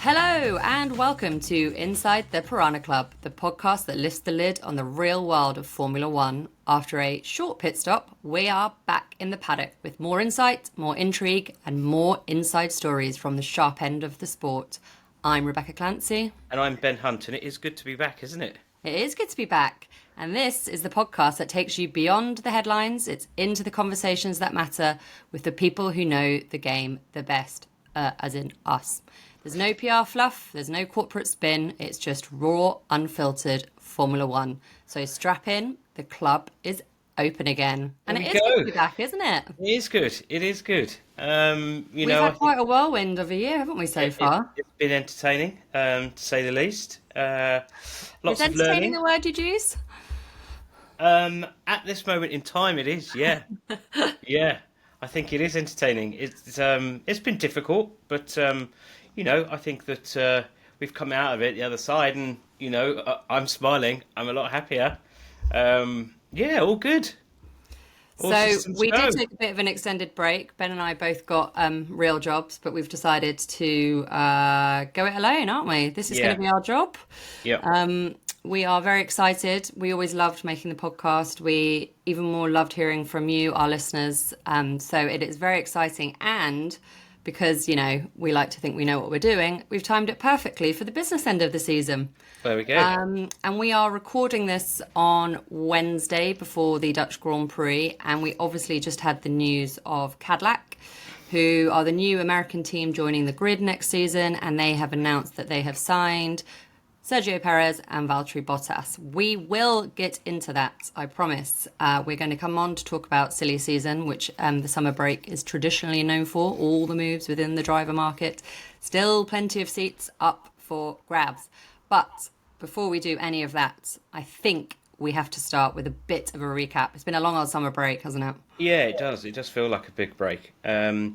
Hello and welcome to Inside the Piranha Club, the podcast that lifts the lid on the real world of Formula One. After a short pit stop, we are back in the paddock with more insight, more intrigue, and more inside stories from the sharp end of the sport. I'm Rebecca Clancy. And I'm Ben Hunt, and it is good to be back, isn't it? It is good to be back. And this is the podcast that takes you beyond the headlines. It's into the conversations that matter with the people who know the game the best, as in us. There's no PR fluff, there's no corporate spin, it's just raw, unfiltered Formula One. So strap in, the club is open again. And it is good to be back, isn't it? It is good, it is good. We've had quite a whirlwind of a year, haven't we, so far? It's been entertaining, to say the least. Lots is of entertaining learning. the word you'd use? At this moment in time, it is, yeah. Yeah, I think it is entertaining. It's been difficult, but... I think that we've come out of it the other side, and I'm smiling. I'm a lot happier. All good. All So we go. did take a bit of an extended break. Ben and I both got real jobs, but we've decided to go it alone, aren't we? This is going to be our job. Yeah. We are very excited. We always loved making the podcast. We even more loved hearing from you, our listeners. So it is very exciting, and because, we like to think we know what we're doing, we've timed it perfectly for the business end of the season. There we go. And we are recording this on Wednesday before the Dutch Grand Prix. And we obviously just had the news of Cadillac, who are the new American team joining the grid next season. And they have announced that they have signed Sergio Perez and Valtteri Bottas. We will get into that, I promise. We're going to come on to talk about silly season, which the summer break is traditionally known for, all the moves within the driver market. Still plenty of seats up for grabs. But before we do any of that, I think we have to start with a bit of a recap. It's been a long old summer break, hasn't it? Yeah, it does. It does feel like a big break. My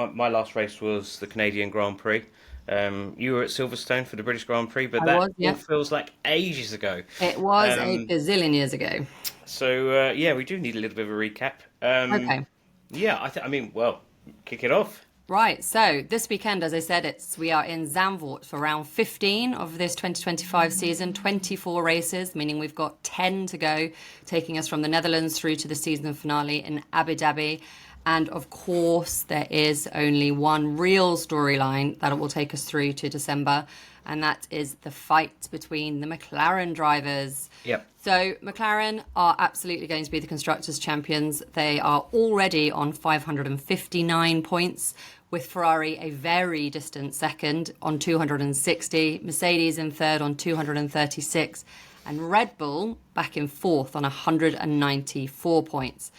last race was the Canadian Grand Prix. You were at Silverstone for the British Grand Prix, but all feels like ages ago. It was a gazillion years ago. So, we do need a little bit of a recap. Okay. Yeah, kick it off. Right, so this weekend, as I said, we are in Zandvoort for round 15 of this 2025 season, 24 races, meaning we've got 10 to go, taking us from the Netherlands through to the season finale in Abu Dhabi. And of course, there is only one real storyline that will take us through to December, and that is the fight between the McLaren drivers. Yep. So McLaren are absolutely going to be the Constructors' champions. They are already on 559 points, with Ferrari a very distant second on 260, Mercedes in third on 236, and Red Bull back in fourth on 194 points.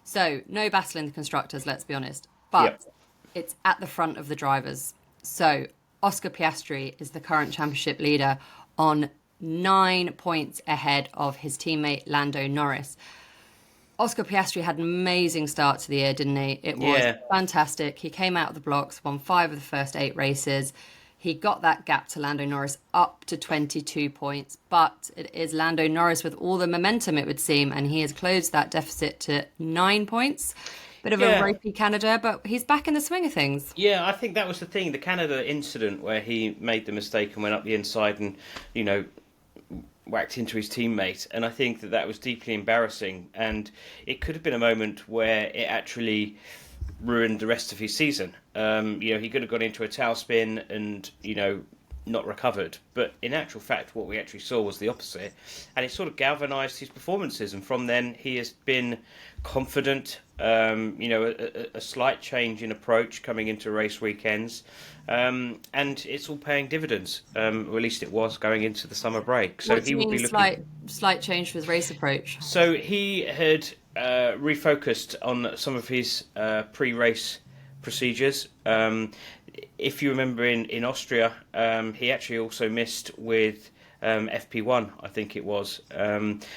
So, no battle in the Constructors, let's be honest. But It's at the front of the drivers. So, Oscar Piastri is the current championship leader on 9 points ahead of his teammate Lando Norris. Oscar Piastri had an amazing start to the year, didn't he? It was fantastic. He came out of the blocks, won 5 of the first 8 races. He got that gap to Lando Norris up to 22 points, but it is Lando Norris with all the momentum, it would seem, and he has closed that deficit to 9 points. Bit of a ropey Canada, but he's back in the swing of things. Yeah, I think that was the thing, the Canada incident where he made the mistake and went up the inside and, whacked into his teammate. And I think that was deeply embarrassing. And it could have been a moment where it actually ruined the rest of his season. He could have gone into a tail spin and, not recovered. But in actual fact, what we actually saw was the opposite. And it sort of galvanised his performances. And from then, he has been confident, a slight change in approach coming into race weekends. And it's all paying dividends, or at least it was going into the summer break. So what do you mean slight change with race approach? So he had refocused on some of his pre-race procedures. If you remember in Austria, he actually also missed with FP1, I think it was.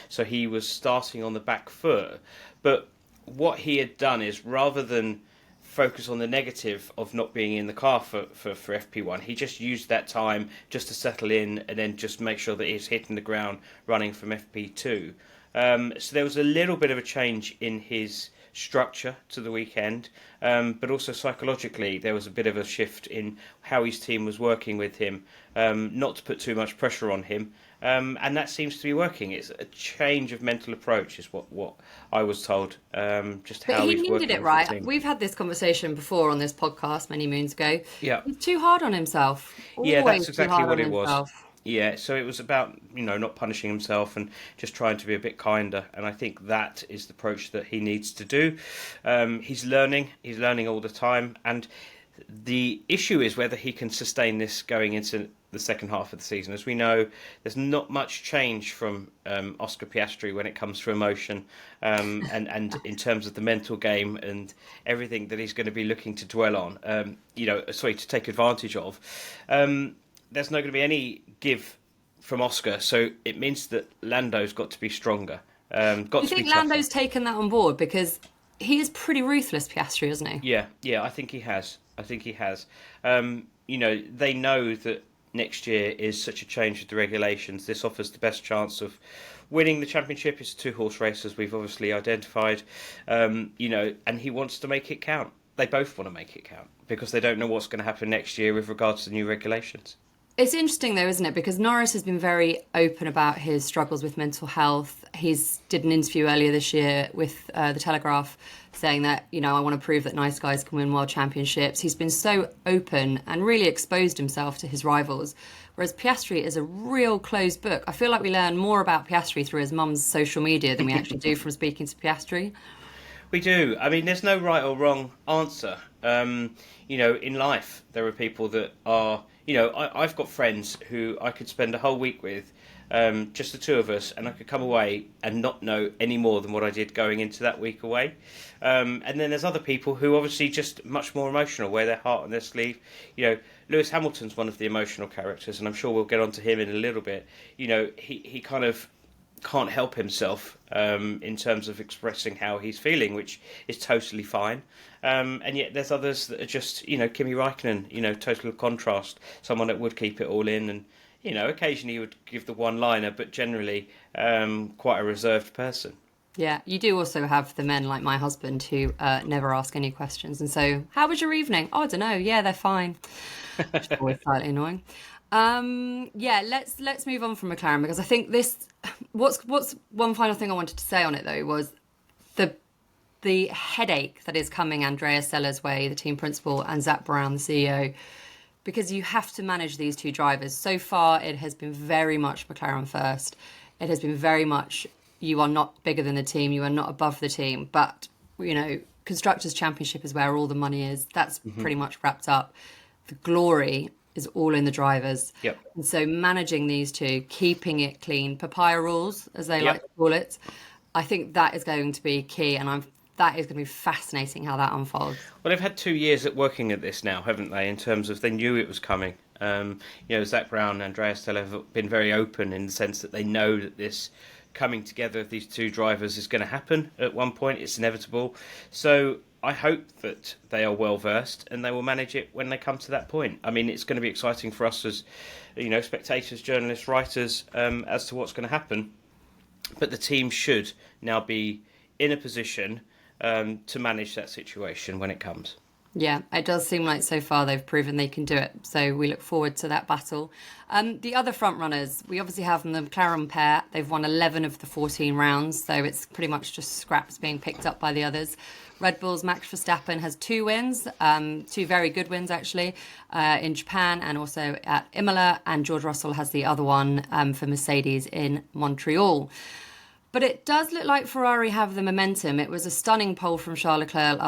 So he was starting on the back foot. But what he had done is, rather than focus on the negative of not being in the car for FP1, he just used that time just to settle in and then just make sure that he's hitting the ground running from FP2. So there was a little bit of a change in his structure to the weekend, but also psychologically there was a bit of a shift in how his team was working with him, not to put too much pressure on him, and that seems to be working. It's a change of mental approach, is what I was told. Just But how he he's needed working it, with the right? team. We've had this conversation before on this podcast many moons ago. Yeah, He's too hard on himself. yeah, that's Always too exactly hard what on it was. himself. Yeah, so it was about not punishing himself and just trying to be a bit kinder, and I think that is the approach that he needs to do. He's learning all the time, and the issue is whether he can sustain this going into the second half of the season. As we know, there's not much change from Oscar Piastri when it comes to emotion, and in terms of the mental game and everything that he's going to be looking to dwell on. To take advantage of. There's not going to be any give from Oscar, so it means that Lando's got to be stronger, got Do you to be think tougher. Lando's taken that on board? Because he is pretty ruthless, Piastri, isn't he? Yeah, I think he has. They know that next year is such a change with the regulations. This offers the best chance of winning the championship. It's a two-horse race, as we've obviously identified. And he wants to make it count. They both want to make it count because they don't know what's going to happen next year with regards to new regulations. It's interesting though, isn't it? Because Norris has been very open about his struggles with mental health. He's did an interview earlier this year with the Telegraph saying that, I want to prove that nice guys can win world championships. He's been so open and really exposed himself to his rivals. Whereas Piastri is a real closed book. I feel like we learn more about Piastri through his mum's social media than we actually do from speaking to Piastri. We do. I mean, there's no right or wrong answer. In life, there are people that are... I've got friends who I could spend a whole week with, just the two of us, and I could come away and not know any more than what I did going into that week away. And then there's other people who obviously just much more emotional, wear their heart on their sleeve. Lewis Hamilton's one of the emotional characters, and I'm sure we'll get onto him in a little bit. He kind of can't help himself in terms of expressing how he's feeling, which is totally fine. And yet there's others that are just, Kimi Räikkönen, total contrast, someone that would keep it all in and, occasionally he would give the one-liner, but generally quite a reserved person. Yeah, you do also have the men like my husband who never ask any questions. And so, how was your evening? Oh, I don't know. Yeah, they're fine. Which is always slightly annoying. Let's move on from McLaren because I think what's one final thing I wanted to say on it though was the headache that is coming Andrea Seller's way, the team principal, and Zach Brown, the CEO, because you have to manage these two drivers. So far, it has been very much McLaren first. It has been very much you are not bigger than the team, you are not above the team, but Constructors' Championship is where all the money is. That's pretty much wrapped up. The glory is all in the drivers. Yep. And so managing these two, keeping it clean, papaya rules, as they like to call it, I think that is going to be key. And that is going to be fascinating how that unfolds. Well, they've had 2 years at working at this now, haven't they, in terms of they knew it was coming. Zach Brown and Andrea Stella have been very open in the sense that they know that this coming together of these two drivers is going to happen at one point. It's inevitable. So I hope that they are well versed and they will manage it when they come to that point. I mean, it's going to be exciting for us as spectators, journalists, writers, as to what's going to happen. But the team should now be in a position to manage that situation when it comes. Yeah, it does seem like so far they've proven they can do it. So we look forward to that battle. The other front runners, we obviously have the McLaren pair. They've won 11 of the 14 rounds, so it's pretty much just scraps being picked up by the others. Red Bull's Max Verstappen has 2 wins, 2 very good wins actually, in Japan and also at Imola, and George Russell has the other one for Mercedes in Montreal. But it does look like Ferrari have the momentum. It was a stunning pole from Charles Leclerc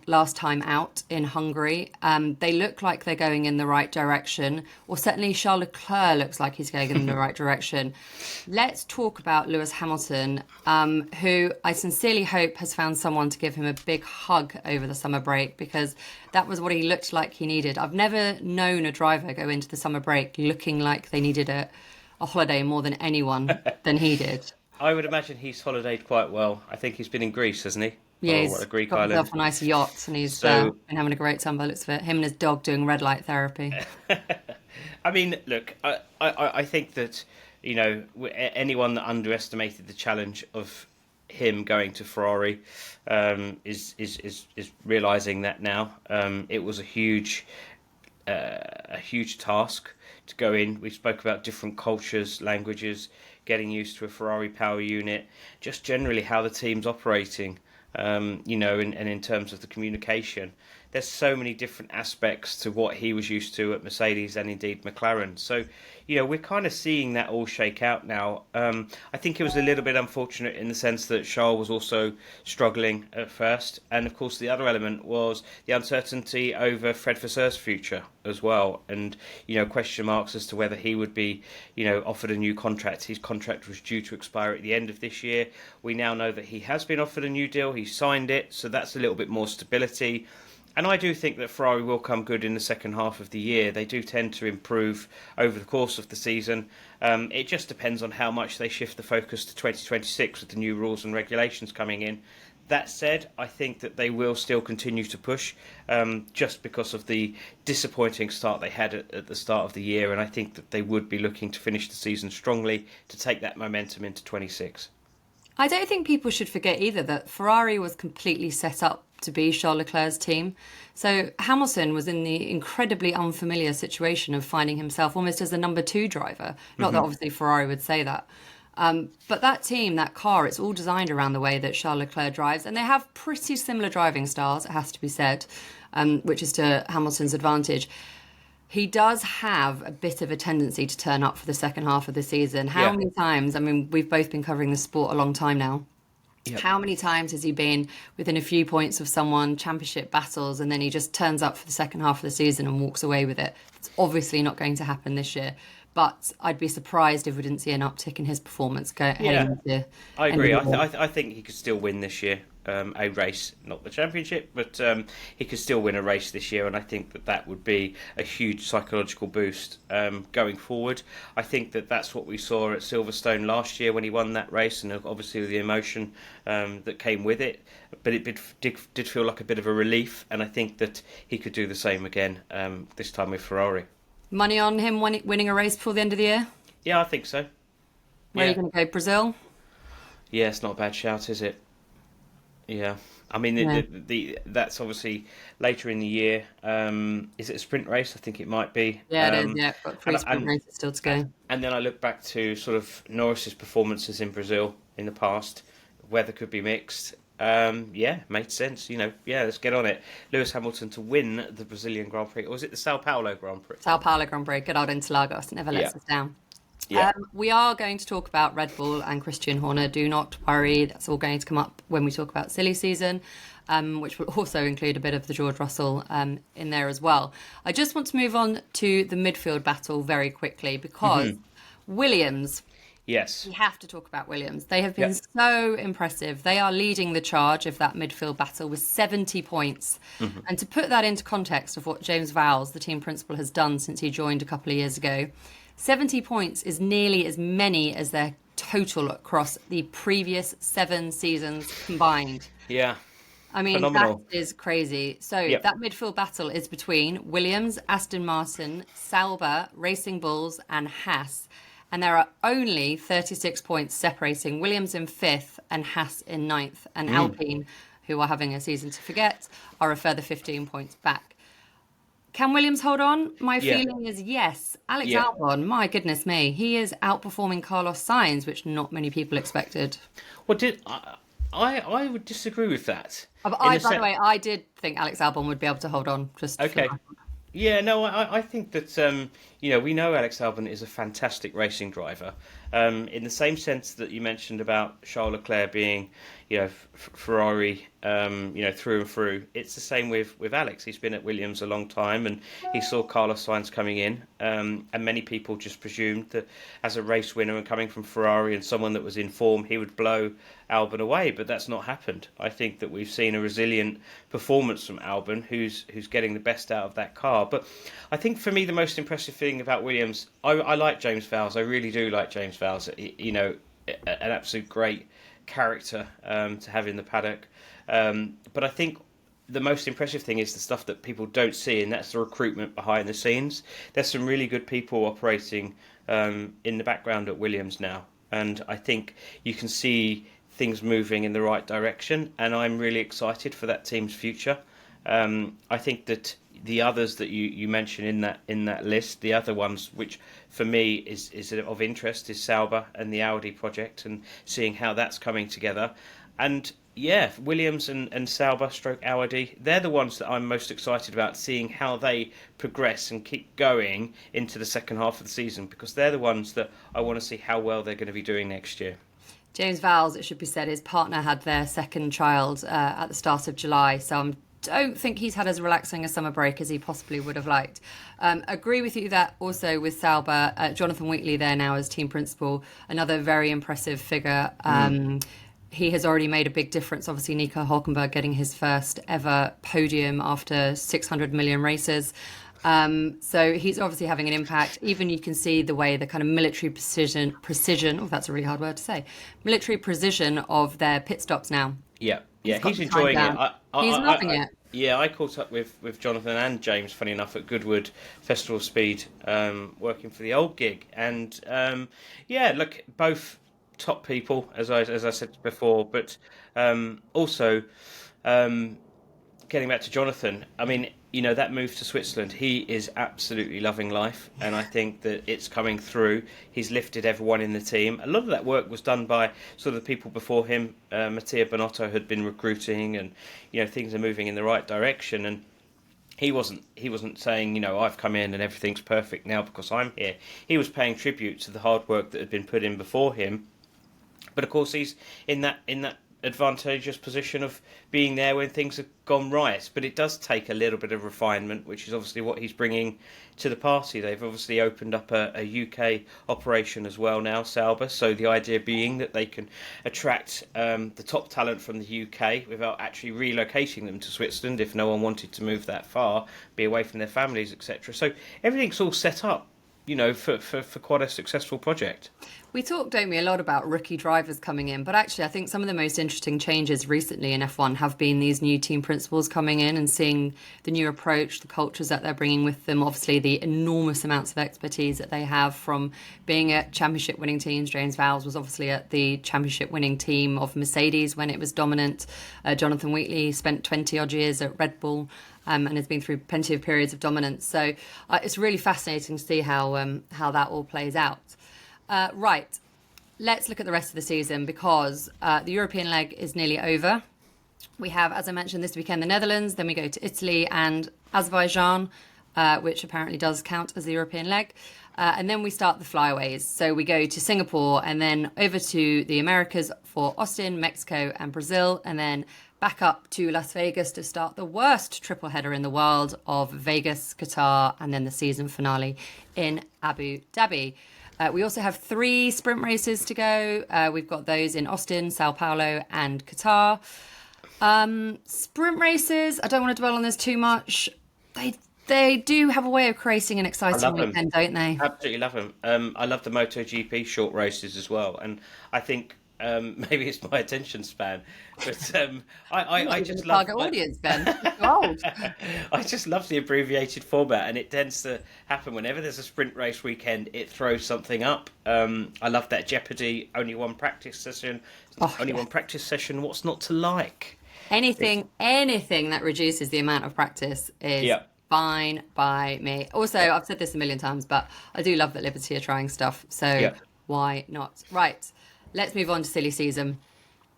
last time out in Hungary. They look like they're going in the right direction, or certainly Charles Leclerc looks like he's going in the right direction. Let's talk about Lewis Hamilton, who I sincerely hope has found someone to give him a big hug over the summer break, because that was what he looked like he needed. I've never known a driver go into the summer break looking like they needed a holiday more than anyone than he did. I would imagine he's holidayed quite well. I think he's been in Greece, hasn't he? Yeah, he's a Greek got island. himself a nice yacht, and he's been having a great time by the looks of it. Him and his dog doing red light therapy. I mean, look, I think that anyone that underestimated the challenge of him going to Ferrari is realizing that now. It was a huge task to go in. We spoke about different cultures, languages, getting used to a Ferrari power unit, just generally how the team's operating. And in terms of the communication, there's so many different aspects to what he was used to at Mercedes and indeed McLaren. So, we're kind of seeing that all shake out now. I think it was a little bit unfortunate in the sense that Charles was also struggling at first. And of course, the other element was the uncertainty over Fred Vasseur's future as well. And, question marks as to whether he would be, offered a new contract. His contract was due to expire at the end of this year. We now know that he has been offered a new deal. He signed it. So that's a little bit more stability. And I do think that Ferrari will come good in the second half of the year. They do tend to improve over the course of the season. It just depends on how much they shift the focus to 2026 with the new rules and regulations coming in. That said, I think that they will still continue to push just because of the disappointing start they had at the start of the year. And I think that they would be looking to finish the season strongly to take that momentum into 26. I don't think people should forget either that Ferrari was completely set up to be Charles Leclerc's team. So Hamilton was in the incredibly unfamiliar situation of finding himself almost as a number two driver. Not that obviously Ferrari would say that. But that team, that car, it's all designed around the way that Charles Leclerc drives. And they have pretty similar driving styles, it has to be said, which is to Hamilton's advantage. He does have a bit of a tendency to turn up for the second half of the season. How many times? I mean, we've both been covering the sport a long time now. Yep. How many times has he been within a few points of someone, championship battles, and then he just turns up for the second half of the season and walks away with it? It's obviously not going to happen this year. But I'd be surprised if we didn't see an uptick in his performance heading into. I agree. I think he could still win this year. A race, not the championship, but he could still win a race this year, and I think that would be a huge psychological boost going forward. I think that's what we saw at Silverstone last year when he won that race, and obviously the emotion that came with it. But it did feel like a bit of a relief, and I think that he could do the same again this time with Ferrari. Money on him winning a race before the end of the year? Yeah, I think so. Where are you going to go? Brazil? Yeah, it's not a bad shout, is it? Yeah, I mean, that's obviously later in the year. Is it a sprint race? I think it might be. Yeah, it is. Yeah, got 3 sprint races still to go. And then I look back to sort of Norris's performances in Brazil in the past. Weather could be mixed. Made sense. Let's get on it. Lewis Hamilton to win the Brazilian Grand Prix. Or was it the Sao Paulo Grand Prix? Sao Paulo Grand Prix. Good old Interlagos. Never lets us down. Yeah. We are going to talk about Red Bull and Christian Horner. Do not worry. That's all going to come up when we talk about silly season, which will also include a bit of the George Russell in there as well. I just want to move on to the midfield battle very quickly because Williams... Yes. We have to talk about Williams. They have been so impressive. They are leading the charge of that midfield battle with 70 points. And to put that into context of what James Vowles, the team principal, has done since he joined a couple of years ago, 70 points is nearly as many as their total across the previous 7 seasons combined. Yeah. I mean, phenomenal. That is crazy. So that midfield battle is between Williams, Aston Martin, Sauber, Racing Bulls and Haas. And there are only 36 points separating Williams in 5th and Haas in 9th. And Alpine, who are having a season to forget, are a further 15 points back. Can Williams hold on? My feeling is yes. Alex Albon, my goodness me, he is outperforming Carlos Sainz, which not many people expected. Well, I would disagree with that. By the way, I did think Alex Albon would be able to hold on. Okay. Yeah, no, I think that, we know Alex Albon is a fantastic racing driver. In the same sense that you mentioned about Charles Leclerc being, Ferrari, through and through. It's the same with Alex. He's been at Williams a long time and he saw Carlos Sainz coming in. And many people just presumed that as a race winner and coming from Ferrari and someone that was in form, he would blow Albon away. But that's not happened. I think that we've seen a resilient performance from Albon, who's getting the best out of that car. But I think for me, the most impressive thing about Williams, I like James Vowles. I really do like James Vowles. An absolute great character to have in the paddock. But I think the most impressive thing is the stuff that people don't see, and that's the recruitment behind the scenes. There's some really good people operating in the background at Williams now, and I think you can see things moving in the right direction, and I'm really excited for that team's future. I think that the others that you mentioned in that list, the other ones which for me is of interest, is Sauber and the Audi project, and seeing how that's coming together. And yeah, Williams and Sauber stroke Audi, they're the ones that I'm most excited about, seeing how they progress and keep going into the second half of the season, because they're the ones that I want to see how well they're going to be doing next year. James Vowles, it should be said, his partner had their second child at the start of July, so I don't think he's had as relaxing a summer break as he possibly would have liked. Agree with you that also with Sauber, Jonathan Wheatley there now as team principal, another very impressive figure. He has already made a big difference. Obviously, Nico Hülkenberg getting his first ever podium after 600 million races. So he's obviously having an impact. Even you can see the way the kind of military precision, oh, that's a really hard word to say, military precision of their pit stops now. Yeah, he's enjoying it. He's loving it. Yeah, I caught up with Jonathan and James, funny enough, at Goodwood Festival of Speed, working for the old gig. And yeah, look, both top people, as I said before, but also getting back to Jonathan, I mean, you know, that move to Switzerland, he is absolutely loving life, and I think that it's coming through. He's lifted everyone in the team. A lot of that work was done by sort of the people before him. Mattia Bonotto had been recruiting, and you know, things are moving in the right direction. And he wasn't saying, you know, I've come in and everything's perfect now because I'm here. He was paying tribute to the hard work that had been put in before him. But of course, he's in that advantageous position of being there when things have gone right. But it does take a little bit of refinement, which is obviously what he's bringing to the party. They've obviously opened up a UK operation as well now, Sauber. So the idea being that they can attract the top talent from the UK without actually relocating them to Switzerland if no one wanted to move that far, be away from their families, etc. So everything's all set up, you know, for quite a successful project. We talk, don't we, a lot about rookie drivers coming in, but actually I think some of the most interesting changes recently in F1 have been these new team principals coming in and seeing the new approach, the cultures that they're bringing with them, obviously the enormous amounts of expertise that they have from being at championship winning teams. James Vowles was obviously at the championship winning team of Mercedes when it was dominant. Jonathan Wheatley spent 20 odd years at Red Bull. And has been through plenty of periods of dominance. So it's really fascinating to see how that all plays out. Right, let's look at the rest of the season, because the European leg is nearly over. We have, as I mentioned, this weekend the Netherlands, then we go to Italy and Azerbaijan, which apparently does count as the European leg. And then we start the flyaways. So we go to Singapore and then over to the Americas for Austin, Mexico and Brazil, and then back up to Las Vegas to start the worst triple header in the world of Vegas, Qatar, and then the season finale in Abu Dhabi. We also have 3 sprint races to go. We've got those in Austin, Sao Paulo, and Qatar. Sprint races, I don't want to dwell on this too much. They do have a way of creating an exciting weekend, don't they? Absolutely love them. I love the MotoGP short races as well, and I think maybe it's my attention span, but I just love target audience, Ben. You're old. I just love the abbreviated format, and it tends to happen whenever there's a sprint race weekend. It throws something up. I love that Jeopardy. Only one practice session. One practice session. What's not to like? Anything that reduces the amount of practice is fine by me. Also, I've said this a million times, but I do love that Liberty are trying stuff. So why not? Right. Let's move on to silly season.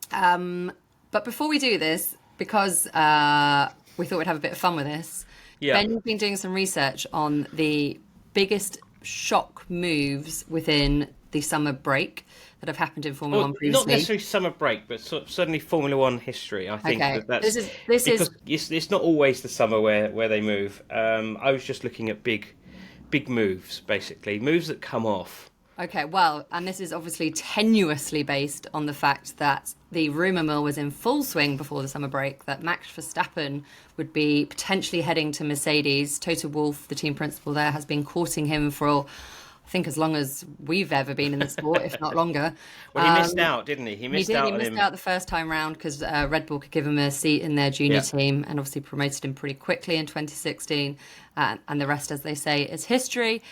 But before we do this, because we thought we'd have a bit of fun with this, Ben, you've been doing some research on the biggest shock moves within the summer break that have happened in Formula One previously. Not necessarily summer break, but certainly Formula One history. I think that's it's not always the summer where they move. I was just looking at big moves, basically moves that come off. Okay, well, and this is obviously tenuously based on the fact that the rumour mill was in full swing before the summer break that Max Verstappen would be potentially heading to Mercedes. Toto Wolff, the team principal there, has been courting him for, I think, as long as we've ever been in the sport, if not longer. Well, he missed out, didn't he? He missed out the first time round because Red Bull could give him a seat in their junior team and obviously promoted him pretty quickly in 2016. And the rest, as they say, is history.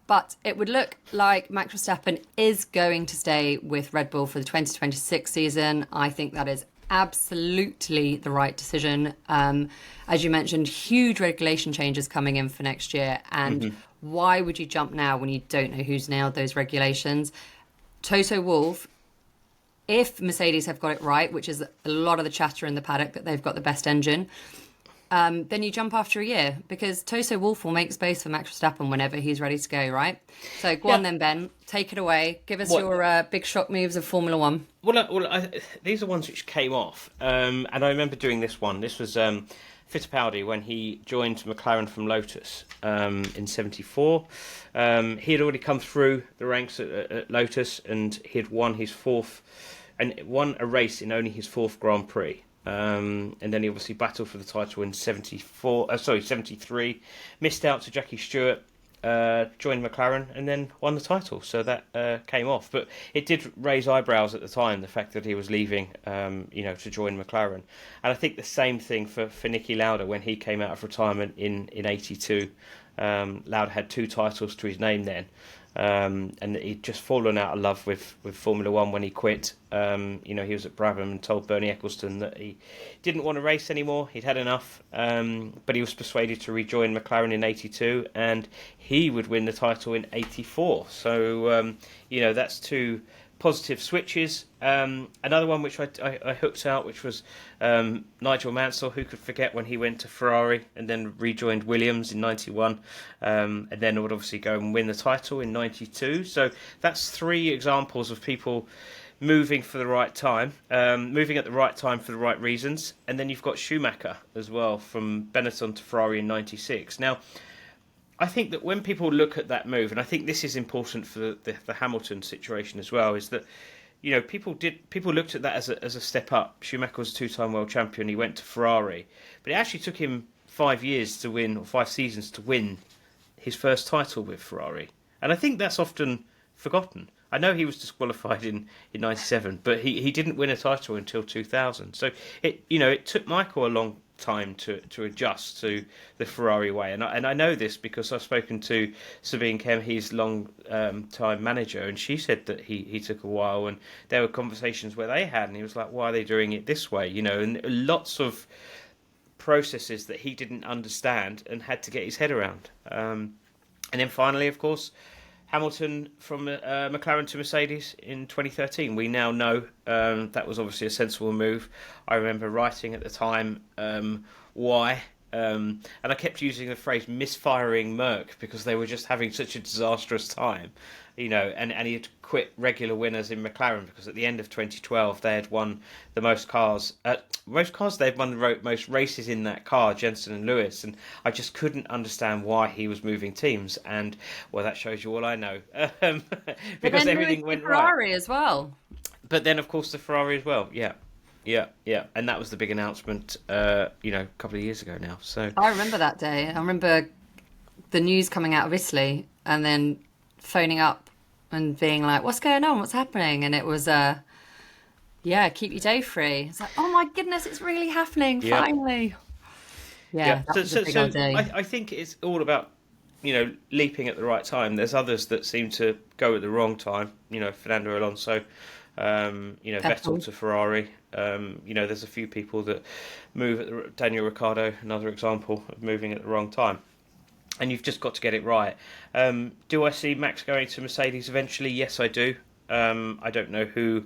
But it would look like Max Verstappen is going to stay with Red Bull for the 2026 season. I think that is absolutely the right decision. As you mentioned, huge regulation changes coming in for next year. And why would you jump now when you don't know who's nailed those regulations? Toto Wolff, if Mercedes have got it right, which is a lot of the chatter in the paddock that they've got the best engine, then you jump after a year, because Toto Wolff will make space for Max Verstappen whenever he's ready to go, right? So go on then, Ben. Take it away. Give us your big shock moves of Formula One. These are ones which came off. And I remember doing this one. This was Fittipaldi when he joined McLaren from Lotus in '74. He had already come through the ranks at Lotus, and he had won his fourth, and won a race in only his fourth Grand Prix. And then he obviously battled for the title in '73, missed out to Jackie Stewart, joined McLaren, and then won the title. So that came off. But it did raise eyebrows at the time, the fact that he was leaving, to join McLaren. And I think the same thing for Niki Lauda when he came out of retirement in '82. Lauda had 2 titles to his name then. And he'd just fallen out of love with Formula One when he quit. He was at Brabham and told Bernie Ecclestone that he didn't want to race anymore. He'd had enough. But he was persuaded to rejoin McLaren in '82, and he would win the title in '84. So, that's 2 positive switches. Another one which I hooked out, which was Nigel Mansell. Who could forget when he went to Ferrari and then rejoined Williams in '91, and then would obviously go and win the title in '92. So that's 3 examples of people moving for the right time, moving at the right time for the right reasons. And then you've got Schumacher as well, from Benetton to Ferrari in '96. Now, I think that when people look at that move, and I think this is important for the Hamilton situation as well, is that people looked at that as a step up. Schumacher was a 2-time world champion. He went to Ferrari, but it actually took him 5 years to win, or 5 seasons to win his first title with Ferrari. And I think that's often forgotten. I know he was disqualified in '97, but he didn't win a title until 2000. So it took Michael a long time to adjust to the Ferrari way, and I know this because I've spoken to Sabine Kem, his long time manager, and she said that he took a while, and there were conversations where they had, and he was like, why are they doing it this way, and lots of processes that he didn't understand and had to get his head around. And then finally, of course, Hamilton from McLaren to Mercedes in 2013. We now know that was obviously a sensible move. I remember writing at the time why, and I kept using the phrase misfiring Merc because they were just having such a disastrous time, and he had quit regular winners in McLaren because at the end of 2012 they had won the most cars. They'd won the most races in that car, Jensen and Lewis, and I just couldn't understand why he was moving teams. And well, that shows you all I know, because everything went right. Ferrari as well. But then, of course, the Ferrari as well. Yeah, and that was the big announcement, a couple of years ago now. So I remember that day. I remember the news coming out of Italy, and then phoning up and being like, "What's going on? What's happening?" And it was, keep your day free. It's like, oh my goodness, it's really happening finally. Yeah. That was a big old day. I think it's all about leaping at the right time. There's others that seem to go at the wrong time. Fernando Alonso. Vettel to Ferrari. There's a few people that move at Daniel Ricciardo, another example of moving at the wrong time. And you've just got to get it right. Do I see Max going to Mercedes eventually? Yes, I do. I don't know who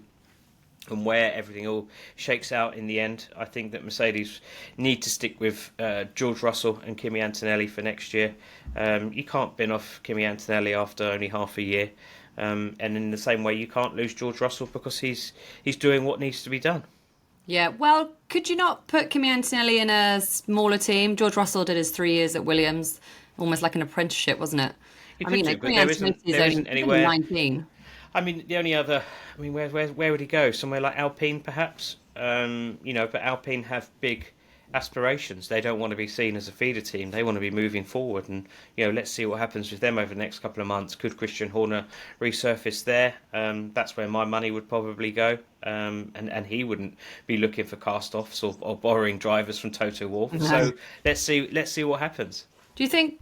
and where everything all shakes out in the end. I think that Mercedes need to stick with George Russell and Kimi Antonelli for next year. You can't bin off Kimi Antonelli after only half a year. And in the same way, you can't lose George Russell because he's doing what needs to be done. Yeah, well, could you not put Kimi Antonelli in a smaller team? George Russell did his 3 years at Williams, almost like an apprenticeship, wasn't it? Kimi Antonelli is only anywhere 19. I mean, the only other, where would he go? Somewhere like Alpine, perhaps. But Alpine have big aspirations. They don't want to be seen as a feeder team. They want to be moving forward, and let's see what happens with them over the next couple of months. Could Christian Horner resurface there? That's where my money would probably go. And he wouldn't be looking for cast-offs or borrowing drivers from Toto Wolff. No. So let's see what happens. Do you think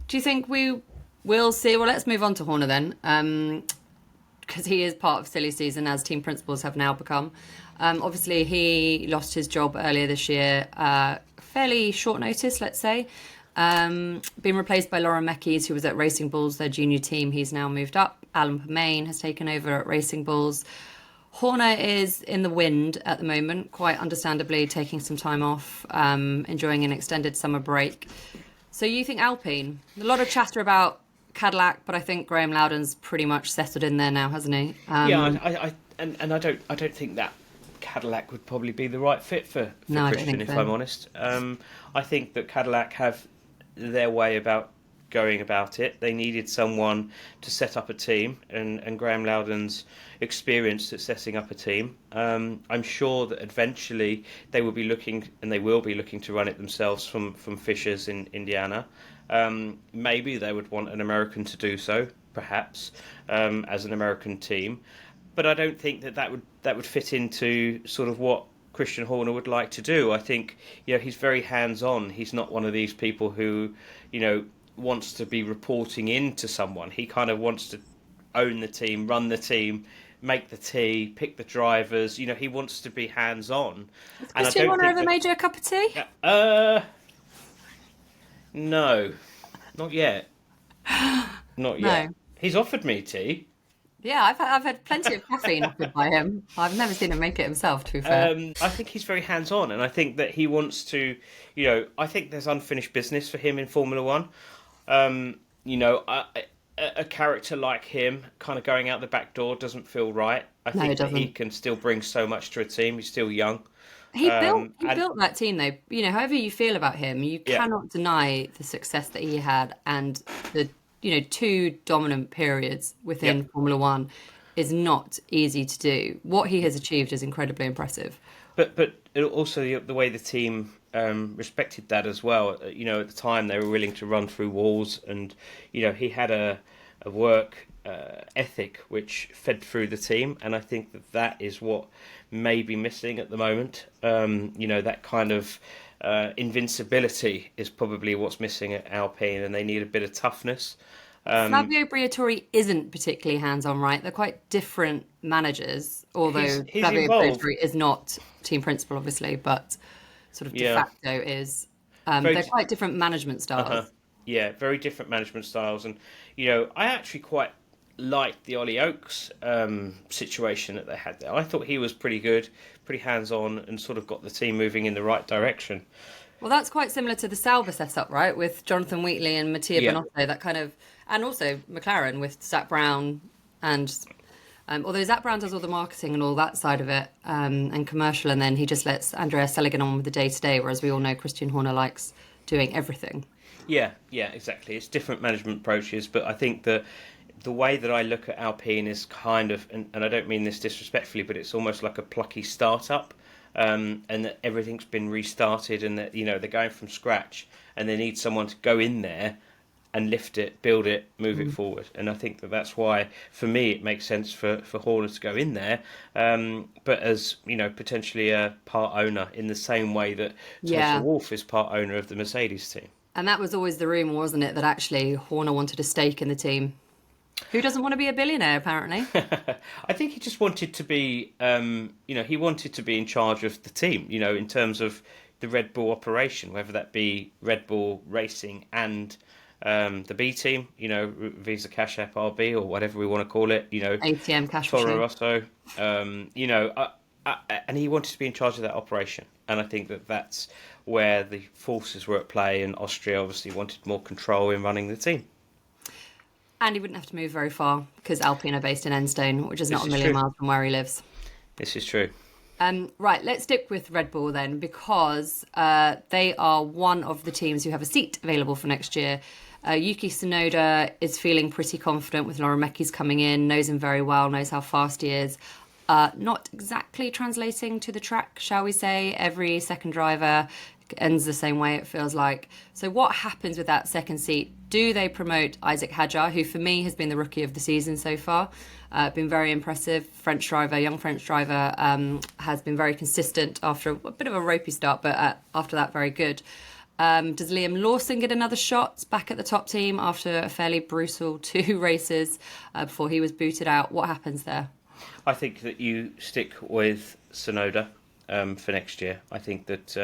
We'll see. Well, let's move on to Horner then, because he is part of silly season, as team principals have now become. Obviously, he lost his job earlier this year, fairly short notice, let's say. Being replaced by Lauren Mekies, who was at Racing Bulls, their junior team. He's now moved up. Alan Permain has taken over at Racing Bulls. Horner is in the wind at the moment, quite understandably taking some time off, enjoying an extended summer break. So you think Alpine? A lot of chatter about Cadillac, but I think Graham Loudon's pretty much settled in there now, hasn't he? I don't think that Cadillac would probably be the right fit for No, I don't Christian, think if so. I'm honest. I think that Cadillac have their way about going about it. They needed someone to set up a team, and Graham Loudon's experienced at setting up a team. I'm sure that eventually they will be looking, and they will be looking to run it themselves from Fishers in Indiana. Maybe they would want an American to do so, perhaps, as an American team. But I don't think that would fit into sort of what Christian Horner would like to do. I think, he's very hands-on. He's not one of these people who, wants to be reporting into someone. He kind of wants to own the team, run the team, make the tea, pick the drivers. He wants to be hands-on. Has Christian Horner ever made you a cup of tea? No, not yet. Not yet. No. He's offered me tea. Yeah, I've had plenty of caffeine offered by him. I've never seen him make it himself, to be fair. I think he's very hands-on, and I think that he wants to, I think there's unfinished business for him in Formula One. A character like him kind of going out the back door doesn't feel right. I think it that doesn't. he can still bring so much to a team. He's still young. He built that team, though. However you feel about him, you Yeah. cannot deny the success that he had, and the 2 dominant periods within Formula One is not easy to do. What he has achieved is incredibly impressive. But also the way the team respected that as well. At the time they were willing to run through walls, and he had a work ethic which fed through the team, and I think that is what may be missing at the moment. That kind of invincibility is probably what's missing at Alpine, and they need a bit of toughness. Flavio Briatore isn't particularly hands-on, right? They're quite different managers, although He's Flavio involved. Briatore is not team principal, obviously, but sort of de Yeah. facto is. Very They're quite different management styles. Uh-huh. Yeah, very different management styles, and I actually quite liked the Ollie Oakes situation that they had there. I thought he was pretty good, pretty hands-on, and sort of got the team moving in the right direction. Well, that's quite similar to the Sauber setup, right? With Jonathan Wheatley and Mattia Yeah. Bonotto, that kind of, and also McLaren with Zach Brown, and although Zach Brown does all the marketing and all that side of it, and commercial, and then he just lets Andrea Seligan on with the day-to-day, whereas we all know Christian Horner likes doing everything. Yeah, exactly. It's different management approaches, but I think that the way that I look at Alpine is kind of, and I don't mean this disrespectfully, but it's almost like a plucky startup, and that everything's been restarted, and that they're going from scratch, and they need someone to go in there and lift it, build it, move it forward. And I think that's why, for me, it makes sense for Horner to go in there, but as potentially a part owner, in the same way that Yeah. Toto Wolff is part owner of the Mercedes team. And that was always the rumour, wasn't it, that actually Horner wanted a stake in the team. Who doesn't want to be a billionaire, apparently? I think he just wanted to be, he wanted to be in charge of the team, in terms of the Red Bull operation, whether that be Red Bull Racing and the B team, Visa Cash App RB or whatever we want to call it, ATM cash Toro machine. Rosso, and he wanted to be in charge of that operation. And I think that's where the forces were at play, and Austria obviously wanted more control in running the team. And he wouldn't have to move very far because Alpine are based in Enstone, which is not This a is million true. miles from where he lives. This is true. Right, let's stick with Red Bull then, because they are one of the teams who have a seat available for next year. Yuki Tsunoda is feeling pretty confident with Lauren Mekies coming in, knows him very well, knows how fast he is. Not exactly translating to the track, shall we say. Every second driver ends the same way, it feels like. So what happens with that second seat? Do they promote Isaac Hadjar, who for me has been the rookie of the season so far? Been very impressive. Young French driver, has been very consistent after a bit of a ropey start, but after that, very good. Does Liam Lawson get another shot back at the top team after a fairly brutal 2 races before he was booted out? What happens there? I think that you stick with Sonoda for next year. I think that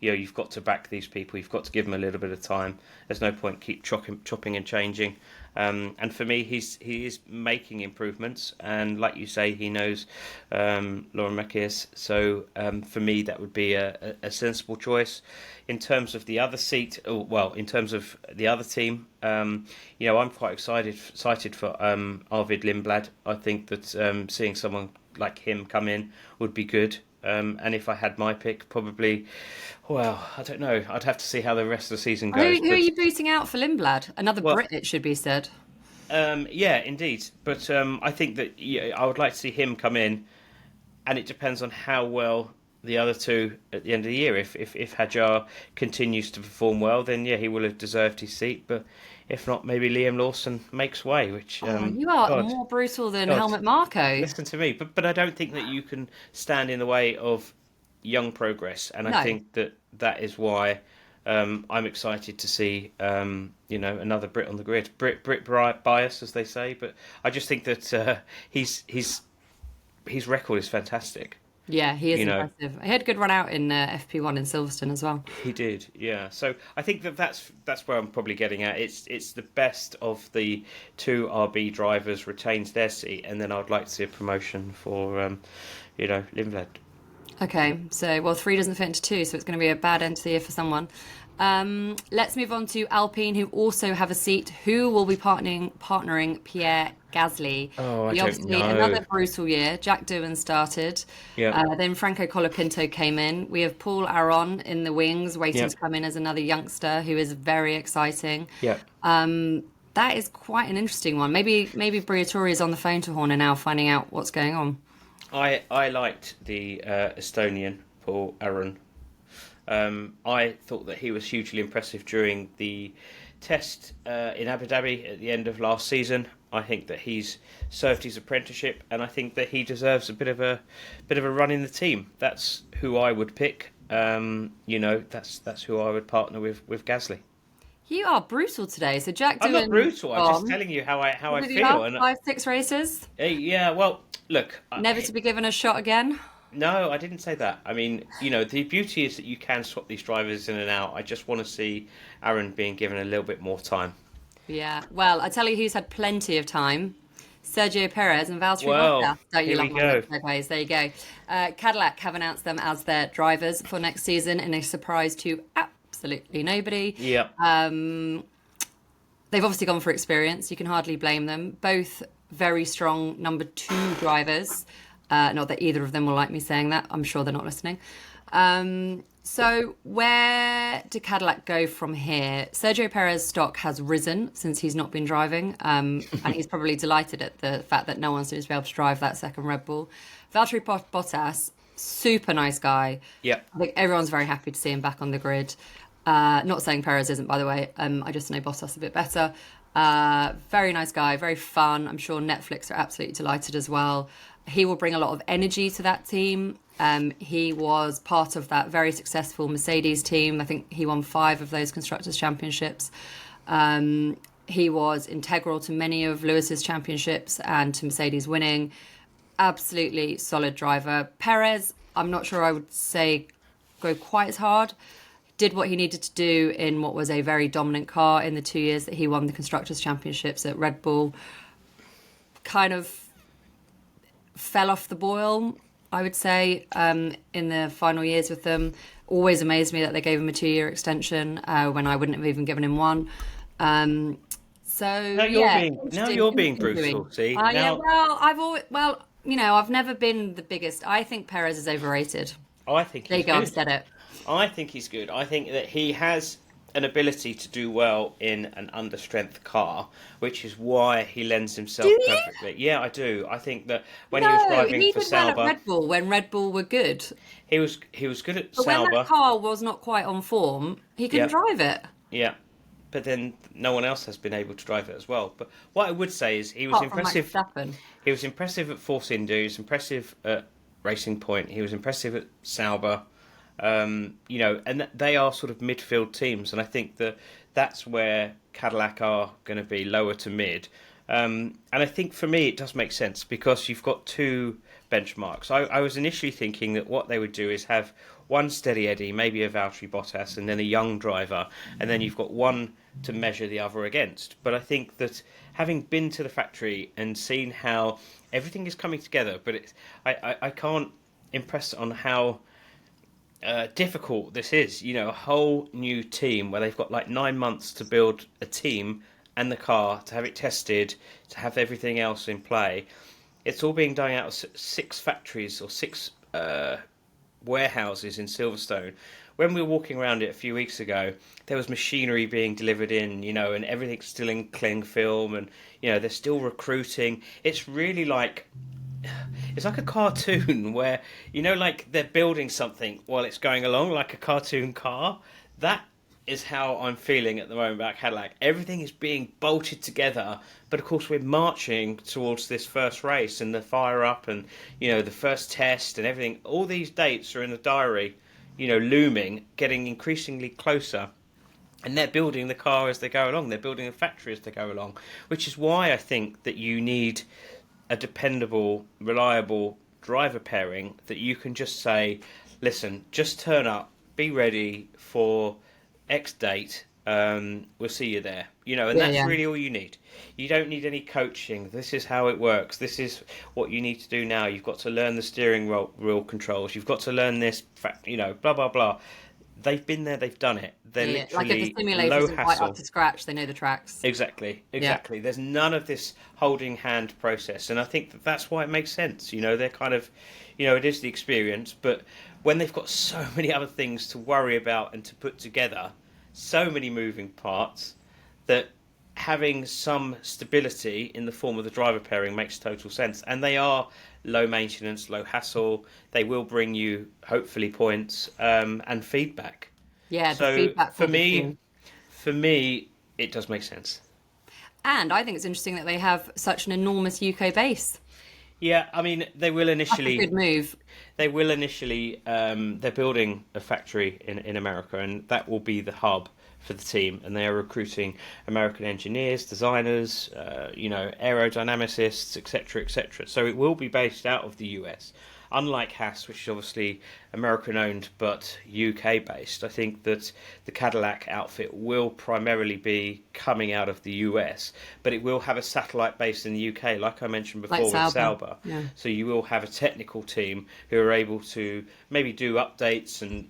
you've got to back these people. You've got to give them a little bit of time. There's no point keep chopping and changing. And for me, he is making improvements. And like you say, he knows Lauren Macias. So for me, that would be a sensible choice. In terms of the other seat, in terms of the other team, I'm quite excited for Arvid Lindblad. I think that seeing someone like him come in would be good. And if I had my pick, probably, I don't know. I'd have to see how the rest of the season goes. Who are you booting out for Lindblad? Another Brit, it should be said. Yeah, indeed. But I think that I would like to see him come in, and it depends on how well the other two at the end of the year. If Hajar continues to perform well, then he will have deserved his seat. But if not, maybe Liam Lawson makes way. Which you are more brutal than Helmut Marko. Listen to me, but I don't think that you can stand in the way of young progress, and I think that is why I'm excited to see another Brit on the grid. Brit bias, as they say, but I just think that his record is fantastic. Yeah, he is impressive. He had a good run out in FP1 in Silverstone as well. He did, yeah. So I think that's where I'm probably getting at. It's the best of the 2 RB drivers retains their seat, and then I'd like to see a promotion for Lindblad. Okay, so 3 doesn't fit into 2, so it's going to be a bad end to the year for someone. Let's move on to Alpine, who also have a seat. Who will be partnering Pierre Gasly? Oh, I don't know. Another brutal year. Jack Doohan started. Yeah. Then Franco Colapinto came in. We have Paul Aron in the wings, waiting to come in as another youngster who is very exciting. Yeah. That is quite an interesting one. Maybe Briatore is on the phone to Horner now, finding out what's going on. I liked the Estonian Paul Aron. I thought that he was hugely impressive during the test in Abu Dhabi at the end of last season. I think that he's served his apprenticeship, and I think that he deserves a bit of a run in the team. That's who I would pick. That's who I would partner with Gasly. You are brutal today. So Jack Doohan. I'm not brutal. I'm just telling you how I feel. 5-6 races. Yeah. Well, look. Never to be given a shot again. No, I didn't say that. I mean, the beauty is that you can swap these drivers in and out. I just want to see Aaron being given a little bit more time. Yeah. Well, I tell you who's had plenty of time. Sergio Perez and Valtteri Bottas. Don't you love my ways? There you go. Cadillac have announced them as their drivers for next season in a surprise to absolutely nobody. Yeah. They've obviously gone for experience. You can hardly blame them. Both very strong number 2 drivers. Not that either of them will like me saying that. I'm sure they're not listening. So where do Cadillac go from here? Sergio Perez's stock has risen since he's not been driving. And he's probably delighted at the fact that no one seems to be able to drive that second Red Bull. Valtteri Bottas, super nice guy. Yeah. I think everyone's very happy to see him back on the grid. Not saying Perez isn't, by the way. I just know Bottas a bit better. Very nice guy, very fun. I'm sure Netflix are absolutely delighted as well. He will bring a lot of energy to that team. He was part of that very successful Mercedes team. I think he won 5 of those Constructors' Championships. He was integral to many of Lewis's championships and to Mercedes winning. Absolutely solid driver. Perez, I'm not sure I would say go quite as hard. Did what he needed to do in what was a very dominant car in the 2 years that he won the Constructors' Championships at Red Bull. Kind of fell off the boil, I would say, in the final years with them. Always amazed me that they gave him a 2-year extension when I wouldn't have even given him one. Now you're being brutal. See, I've never been the biggest. I think Perez is overrated. I think there you go. I've said it. I think he's good. I think that he has an ability to do well in an understrength car, which is why he lends himself perfectly. Yeah, I do. I think that when he was driving for Sauber, well at Red Bull when Red Bull were good. He was good at Sauber. But when that car was not quite on form, he couldn't drive it. Yeah. But then no one else has been able to drive it as well. But what I would say is he was impressive. He was impressive at Force India. He was impressive at Racing Point. He was impressive at Sauber. And they are sort of midfield teams, and I think that that's where Cadillac are going to be, lower to mid. And I think for me it does make sense because you've got two benchmarks. I was initially thinking that what they would do is have one steady Eddie, maybe a Valtteri Bottas, and then a young driver, and then you've got one to measure the other against. But I think that having been to the factory and seen how everything is coming together, but I can't impress on how difficult this is. A whole new team where they've got like 9 months to build a team and the car, to have it tested, to have everything else in play. It's all being done out of 6 factories or 6 warehouses in Silverstone. When we were walking around it a few weeks ago, there was machinery being delivered in, and everything's still in cling film, and they're still recruiting. It's really it's like a cartoon where like they're building something while it's going along, like a cartoon car. That is how I'm feeling at the moment about Cadillac. Everything is being bolted together, but of course we're marching towards this first race and the fire up and the first test and everything. All these dates are in the diary, looming, getting increasingly closer. And they're building the car as they go along. They're building the factory as they go along, which is why I think that you need a dependable, reliable driver pairing that you can just say, listen, just turn up, be ready for X date, we'll see you there. That's really all you need. You don't need any coaching. This is how it works. This is what you need to do now. You've got to learn the steering wheel controls. You've got to learn this, blah, blah, blah. They've been there, they've done it. They're literally like if the simulator low isn't quite hassle. up to scratch, they know the tracks. Exactly. Yeah. There's none of this holding hand process, and I think that's why it makes sense. They're kind of, it is the experience, but when they've got so many other things to worry about and to put together, so many moving parts, that having some stability in the form of the driver pairing makes total sense. And they are low maintenance, low hassle. They will bring you hopefully points and feedback. Yeah, the So feedback for me, it does make sense. And I think it's interesting that they have such an enormous UK base. Yeah, I mean, they will initially. That's a good move. They will initially. They're building a factory in America, and that will be the hub for the team. And they are recruiting American engineers, designers, aerodynamicists, etc., etc. So it will be based out of the US. Unlike Haas, which is obviously American-owned but UK-based, I think that the Cadillac outfit will primarily be coming out of the US, but it will have a satellite base in the UK, like I mentioned before, with Sauber. Yeah. So you will have a technical team who are able to maybe do updates and,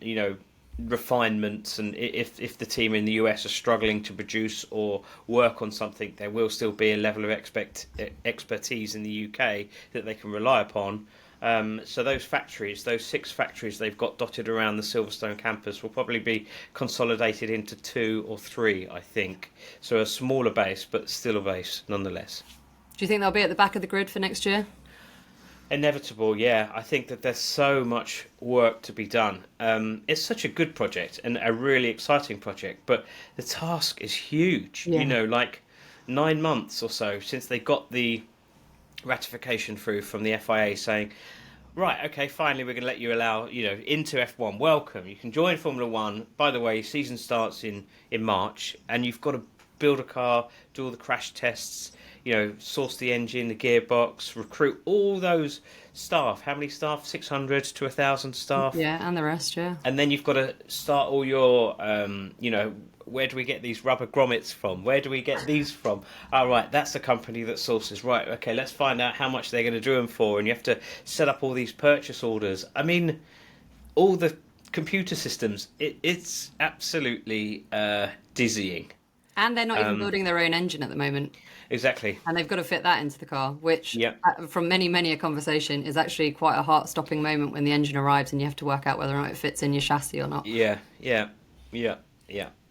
refinements, and if the team in the US are struggling to produce or work on something, there will still be a level of expertise in the UK that they can rely upon. So those 6 factories they've got dotted around the Silverstone campus will probably be consolidated into 2 or 3, I think. So a smaller base, but still a base nonetheless. Do you think they'll be at the back of the grid for next year? Inevitable, yeah. I think that there's so much work to be done. It's such a good project and a really exciting project, but the task is huge. Yeah. Like 9 months or so since they got the ratification through from the FIA saying, right, okay, finally we're going to let you allow, into F1. Welcome. You can join Formula One. By the way, season starts in March, and you've got to build a car, do all the crash tests, source the engine, the gearbox, recruit all those staff. How many staff? 600 to 1,000 staff. Yeah, and the rest, yeah. And then you've got to start all your, where do we get these rubber grommets from? Where do we get these from? Oh, right, that's the company that sources. Right, okay, let's find out how much they're going to do them for. And you have to set up all these purchase orders. I mean, all the computer systems, it's absolutely dizzying. And they're not even building their own engine at the moment. Exactly. And they've got to fit that into the car, which, from many a conversation, is actually quite a heart-stopping moment when the engine arrives and you have to work out whether or not it fits in your chassis or not. Yeah.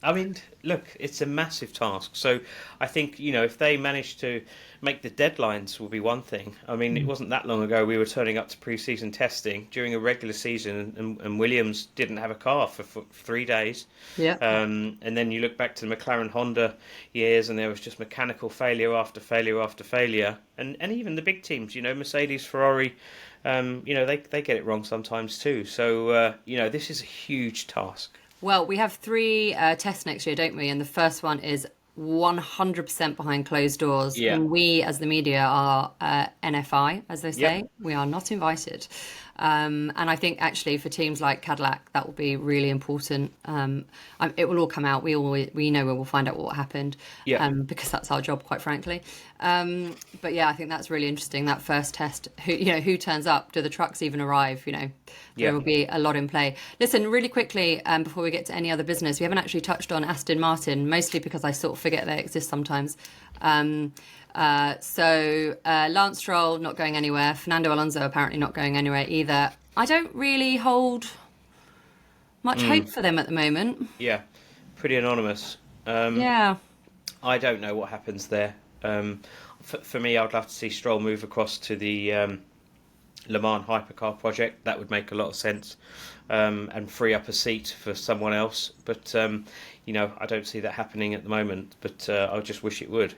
I mean, look, it's a massive task. So I think, if they manage to make the deadlines will be one thing. I mean, it wasn't that long ago we were turning up to pre-season testing during a regular season and Williams didn't have a car for 3 days. Yeah. And then you look back to the McLaren Honda years and there was just mechanical failure after failure after failure. And even the big teams, Mercedes, Ferrari, they get it wrong sometimes too. So, this is a huge task. Well, we have 3 tests next year, don't we? And the first one is 100% behind closed doors. Yeah. And we, as the media, are NFI, as they say. Yep. We are not invited. And I think actually for teams like Cadillac, that will be really important. It will all come out. We know we will find out what happened. Yeah. Because that's our job, quite frankly. But yeah, I think that's really interesting. That first test, who turns up? Do the trucks even arrive? There will be a lot in play. Listen, really quickly, before we get to any other business, we haven't actually touched on Aston Martin, mostly because I sort of forget they exist sometimes. So Lance Stroll not going anywhere. Fernando Alonso apparently not going anywhere either. I don't really hold much hope for them at the moment. Yeah, pretty anonymous. Yeah. I don't know what happens there. For me, I'd love to see Stroll move across to the Le Mans hypercar project. That would make a lot of sense, and free up a seat for someone else. But I don't see that happening at the moment. But I just wish it would.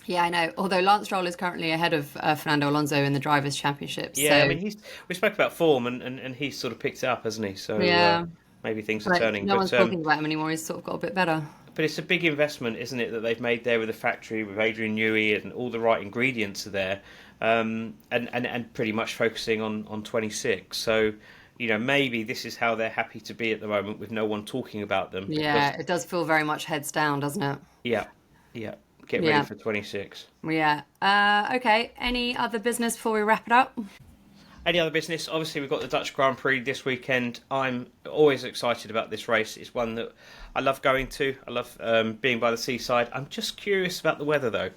Yeah, I know. Although Lance Stroll is currently ahead of Fernando Alonso in the Drivers' Championship. Yeah, so... I mean, we spoke about form, and he's sort of picked it up, hasn't he? So yeah. Maybe things are turning. No one's talking about him anymore. He's sort of got a bit better. But it's a big investment, isn't it, that they've made there with the factory, with Adrian Newey, and all the right ingredients are there, and pretty much focusing on 26. So, maybe this is how they're happy to be at the moment with no one talking about them. Yeah, it does feel very much heads down, doesn't it? Yeah. Get ready for 26. Yeah. Okay. Any other business before we wrap it up? Any other business? Obviously, we've got the Dutch Grand Prix this weekend. I'm always excited about this race. It's one that I love going to. I love being by the seaside. I'm just curious about the weather, though.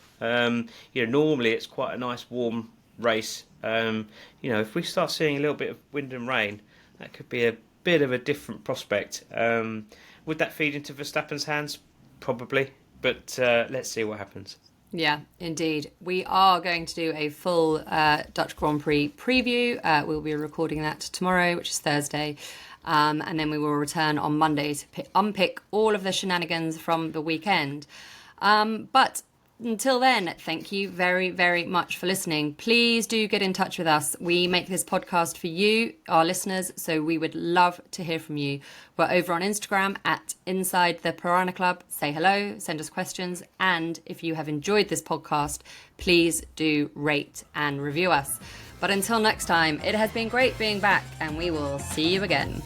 Normally it's quite a nice, warm race. If we start seeing a little bit of wind and rain, that could be a bit of a different prospect. Would that feed into Verstappen's hands? Probably. But let's see what happens. Yeah, indeed. We are going to do a full Dutch Grand Prix preview. We'll be recording that tomorrow, which is Thursday. And then we will return on Monday to unpick all of the shenanigans from the weekend. But until then, thank you very, very much for listening. Please do get in touch with us. We make this podcast for you, our listeners, so we would love to hear from you. We're over on Instagram at Inside the Piranha Club. Say hello, send us questions, and if you have enjoyed this podcast, please do rate and review us. But until next time, it has been great being back, and we will see you again.